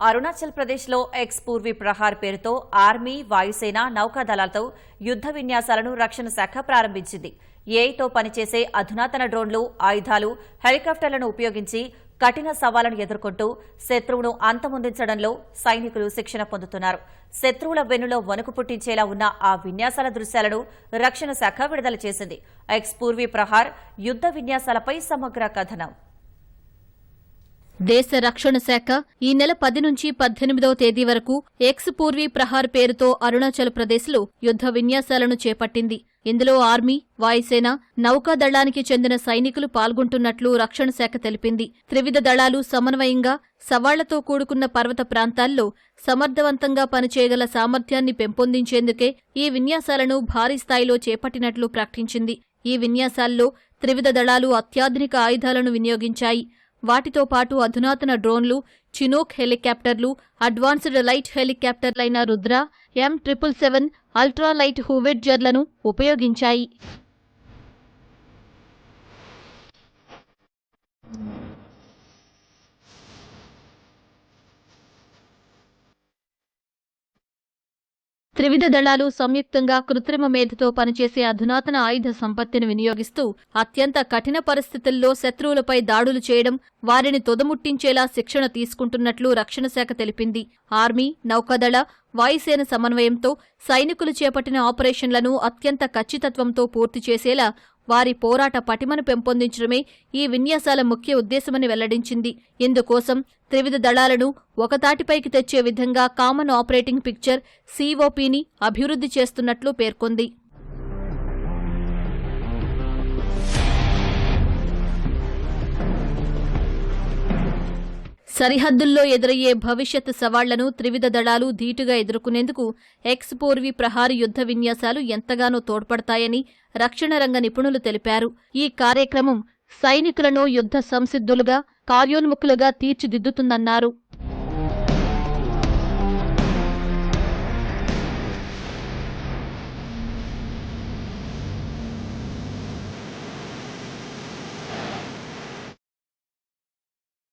అరుణాచల్ ప్రదేశ్లో ఎక్స్ పూర్వీ ప్రహార్ పేరుతో ఆర్మీ, వాయుసేన, నౌకాదళాలతో యుద్ధ విన్యాసాలను రక్షణ శాఖ ప్రారంభించింది. ఏఐతో పనిచేసే అధునాతన డ్రోన్లు, ఆయుధాలు, హెలికాప్టర్లను ఉపయోగించి కఠిన సవాళ్లను ఎదుర్కొంటూ శత్రువును అంతమొందించడంలో సైనికులు శిక్షణ పొందుతున్నారు. శత్రువుల వెన్నులో వణుకు పుట్టించేలా ఉన్న ఆ విన్యాసాల దృశ్యాలను రక్షణ శాఖ విడుదల చేసింది. ఎక్స్ పూర్వీ ప్రహార్ యుద్ధ విన్యాసాలపై సమగ్ర కథనం. దేశ రక్షణ శాఖ ఈ నెల 10 నుంచి 18వ తేదీ వరకు ఎక్స్ పూర్వీ ప్రహార్ పేరుతో అరుణాచల్ ప్రదేశ్లో యుద్ధ విన్యాసాలను చేపట్టింది. ఇందులో ఆర్మీ, వాయుసేన, నౌకాదళానికి చెందిన సైనికులు పాల్గొంటున్నట్లు రక్షణ శాఖ తెలిపింది. త్రివిధ దళాలు సమన్వయంగా సవాళ్లతో కూడుకున్న పర్వత ప్రాంతాల్లో సమర్థవంతంగా పనిచేయగల సామర్థ్యాన్ని పెంపొందించేందుకే ఈ విన్యాసాలను భారీ స్థాయిలో చేపట్టినట్లు ప్రకటించింది. ఈ విన్యాసాల్లో త్రివిధ దళాలు అత్యాధునిక ఆయుధాలను వినియోగించాయి. వాటితో పాటు అధునాతన డ్రోన్లు, చినూక్ హెలికాప్టర్లు, అడ్వాన్స్డ్ లైట్ హెలికాప్టర్లైన రుద్ర, M777 అల్ట్రా లైట్ హూవెట్జర్లను ఉపయోగించాయి. త్రివిధ దళాలు సంయుక్తంగా కృత్రిమ మేధతో పనిచేసే అధునాతన ఆయుధ సంపత్తిని వినియోగిస్తూ అత్యంత కఠిన పరిస్థితుల్లో శత్రువులపై దాడులు చేయడం, వారిని తొదముట్టించేలా శిక్షణ తీసుకుంటున్నట్లు రక్షణ శాఖ తెలిపింది. ఆర్మీ, నౌకాదళ, వాయుసేన సమన్వయంతో సైనికులు చేపట్టిన ఆపరేషన్లను అత్యంత ఖచ్చితత్వంతో పూర్తి చేసేలా వారి పోరాట పటిమను పెంపొందించడమే ఈ విన్యాసాల ముఖ్య ఉద్దేశమని వెల్లడించింది. ఇందుకోసం త్రివిధ దళాలను ఒకతాటిపైకి తెచ్చే విధంగా కామన్ ఆపరేటింగ్ పిక్చర్ COPని అభివృద్ధి చేస్తున్నట్లు పేర్కొంది. సరిహద్దుల్లో ఎదురయ్యే భవిష్యత్ సవాళ్లను త్రివిధ దళాలు ధీటుగా ఎదుర్కొనేందుకు ఎక్స్ పూర్వీ ప్రహార్ యుద్ధ విన్యాసాలు ఎంతగానో తోడ్పడతాయని రక్షణ రంగ నిపుణులు తెలిపారు. ఈ కార్యక్రమం సైనికులను యుద్ధ సంసిద్ధులుగా, కార్యోన్ముఖులుగా తీర్చిదిద్దుతుందన్నారు.